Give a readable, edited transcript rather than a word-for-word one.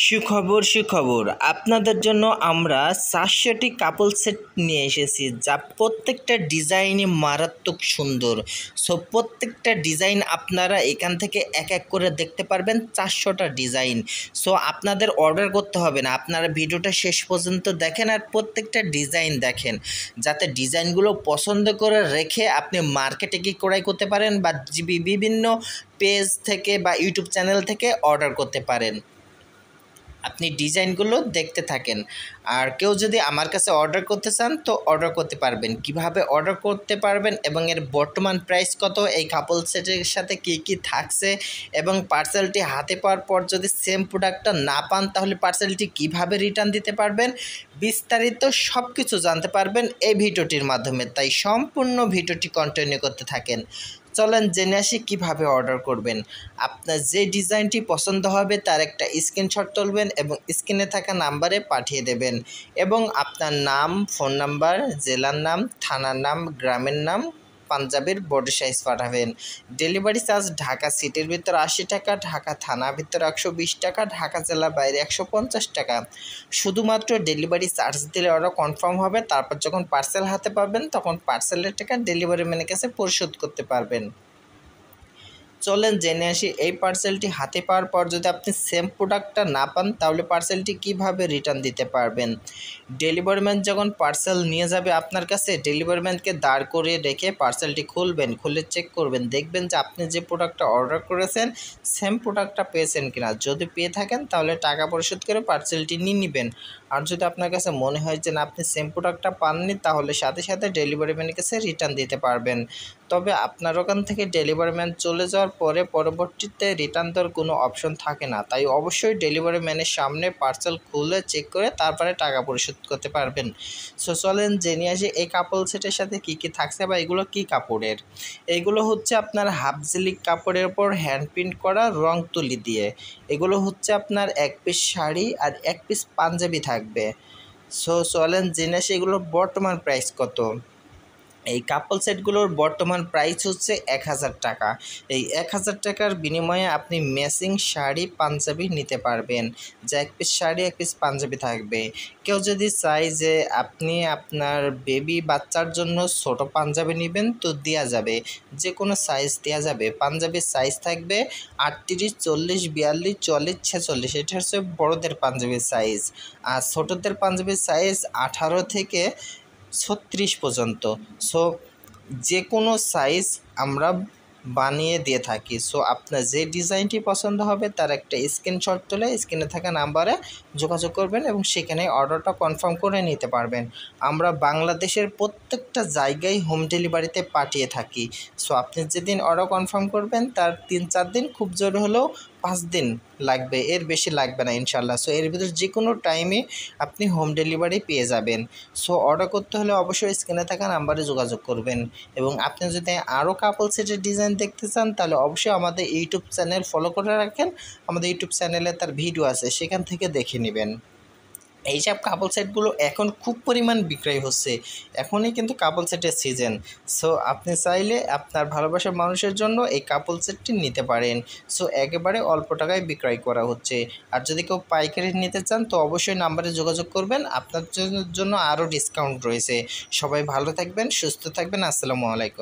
সুখবর আপনাদের জন্য আমরা 400টি কাপল সেট নিয়ে এসেছি, যা প্রত্যেকটা ডিজাইনই মারাত্মক সুন্দর। সো প্রত্যেকটা ডিজাইন আপনারা এখান থেকে এক এক করে দেখতে পারবেন, 400টা ডিজাইন। সো আপনাদের অর্ডার করতে হবে না, আপনারা ভিডিওটা শেষ পর্যন্ত দেখেন আর প্রত্যেকটা ডিজাইন দেখেন, যাতে ডিজাইনগুলো পছন্দ করে রেখে আপনি মার্কেটে গিয়ে ক্রয় করতে পারেন বা বিভিন্ন পেজ থেকে বা ইউটিউব চ্যানেল থেকে অর্ডার করতে পারেন। আপনি ডিজাইনগুলো দেখতে থাকেন। আর কেউ যদি আমার কাছে অর্ডার করতে চান তো অর্ডার করতে পারবেন। কিভাবে অর্ডার করতে পারবেন এবং এর বর্তমান প্রাইস কত, এই কাপল সেটের সাথে কি কি থাকছে এবং পার্সেলটি হাতে পাওয়ার পর যদি সেম প্রোডাক্টটা না পান তাহলে পার্সেলটি কিভাবে রিটার্ন দিতে পারবেন, বিস্তারিত সব কিছু জানতে পারবেন এই ভিডিওটির মাধ্যমে। তাই সম্পূর্ণ ভিডিওটি কন্টিনিউ করতে থাকেন। চলেন জেনে আসি কীভাবে অর্ডার করবেন। আপনার যে ডিজাইনটি পছন্দ হবে তার একটা স্ক্রিনশট তুলবেন এবং স্ক্রিনে থাকা নাম্বারে পাঠিয়ে দেবেন এবং আপনার নাম, ফোন নাম্বার, জেলার নাম, থানার নাম, গ্রামের নাম, পাঞ্জাবের বডি সাইজ পাঠাবেন। ডেলিভারি চার্জ ঢাকা সিটির ভিতর 80 টাকা, ঢাকা থানার ভিতর 120 টাকা, ঢাকা জেলার বাইরে 150 টাকা। শুধুমাত্র ডেলিভারি চার্জ দিলে অর্ডার কনফার্ম হবে। তারপর যখন পার্সেল হাতে পাবেন তখন পার্সেলের টাকা ডেলিভারি ম্যানের কাছে পরিশোধ করতে পারবেন। চলেন জেনে আসি এই পার্সেলটি হাতে পাওয়ার পর যদি আপনি সেম প্রোডাক্টটা না পান তাহলে পার্সেলটি কিভাবে রিটার্ন দিতে পারবেন। ডেলিভারি ম্যান যখন পার্সেল নিয়ে যাবে আপনার কাছে, ডেলিভারি ম্যানকে দাঁড় করিয়ে রেখে পার্সেলটি খুলবেন, খুলে চেক করবেন, দেখবেন যে আপনি যে প্রোডাক্টটা অর্ডার করেছেন সেম প্রোডাক্টটা পেয়েছেন কিনা। যদি পেয়ে থাকেন তাহলে টাকা পরিশোধ করে পার্সেলটি নিয়ে নেবেন। আর যদি আপনার কাছে মনে হয় যে না আপনি সেম প্রোডাক্টটা পাননি তাহলে সাথে সাথে ডেলিভারি ম্যানের কাছে রিটার্ন দিতে পারবেন। তবে আপনার ওখান থেকে ডেলিভারি ম্যান চলে যাওয়ার পরে পরবর্তীতে রিটার্ন দেওয়ার কোনো অপশন থাকে না। তাই অবশ্যই ডেলিভারি ম্যানের সামনে পার্সেল খুলে চেক করে তারপরে টাকা পরিশোধ করতে পারবেন। সো চলেন জেনে আসি এই কাপল সেটের সাথে কী কী থাকছে বা এগুলো কী কাপড়ের। এইগুলো হচ্ছে আপনার হাফ জিলিক কাপড়ের ওপর হ্যান্ড প্রিন্ট করা রং তুলি দিয়ে। এগুলো হচ্ছে আপনার এক পিস শাড়ি আর এক পিস পাঞ্জাবি থাকবে। সো চলেন জেনে আসি এগুলোর বর্তমান প্রাইস কত। এই কাপল সেটগুলোর বর্তমান প্রাইস হচ্ছে 1000 টাকা। এই 1000 টাকার বিনিময়ে আপনি ম্যাচিং শাড়ি পাঞ্জাবি নিতে পারবেন, যা এক পিস শাড়ি এক পিস পাঞ্জাবি থাকবে। কেউ যদি চায় যে আপনি আপনার বেবি বাচ্চার জন্য ছোট পাঞ্জাবি নেবেন তো দেওয়া যাবে, যে কোনো সাইজ দেওয়া যাবে। পাঞ্জাবির সাইজ থাকবে 38, 40, 42, 44, 46। এটা হচ্ছে বড়দের পাঞ্জাবির সাইজ। আর ছোটদের পাঞ্জাবির সাইজ 18 থেকে 36 পর্যন্ত। সো যে কোনো সাইজ আমরা বানিয়ে দিয়ে থাকি। সো আপনার যে ডিজাইনটি পছন্দ হবে তার একটা স্ক্রিনশট তুলে স্ক্রিনে থাকা নাম্বারে যোগাযোগ করবেন এবং সেখানে অর্ডারটা কনফার্ম করে নিতে পারবেন। আমরা বাংলাদেশের প্রত্যেকটা জায়গায় হোম ডেলিভারিতে পাঠিয়ে থাকি। সো আপনি যেদিন অর্ডার কনফার্ম করবেন তার 3-4 দিন, খুব জোর হলেও 5 দিন লাগবে, এর বেশি লাগবে না ইনশাল্লাহ। সো এর ভিতরে যে কোনো টাইমে আপনি হোম ডেলিভারি পেয়ে যাবেন। সো অর্ডার করতে হলে অবশ্যই স্ক্রিনে থাকা নাম্বারে যোগাযোগ করবেন। এবং আপনি যদি আরও কাপল সেটের ডিজাইন দেখতে চান তাহলে অবশ্যই আমাদের ইউটিউব চ্যানেল ফলো করে রাখেন। আমাদের ইউটিউব চ্যানেলে তার ভিডিও আছে, সেখান থেকে দেখে নেবেন। এইসব কাপল সেটগুলো এখন খুব পরিমাণ বিক্রয় হচ্ছে, এখনই কিন্তু কাপল সেটের সিজন। সো আপনি চাইলে আপনার ভালোবাসার মানুষের জন্য এই কাপল সেটটি নিতে পারেন। সো একেবারে অল্প টাকায় বিক্রয় করা হচ্ছে। আর যদি কেউ পাইকারি নিতে চান তো অবশ্যই নাম্বারে যোগাযোগ করবেন, আপনার জন্য আরও ডিসকাউন্ট রয়েছে। সবাই ভালো থাকবেন, সুস্থ থাকবেন। আসসালামু আলাইকুম।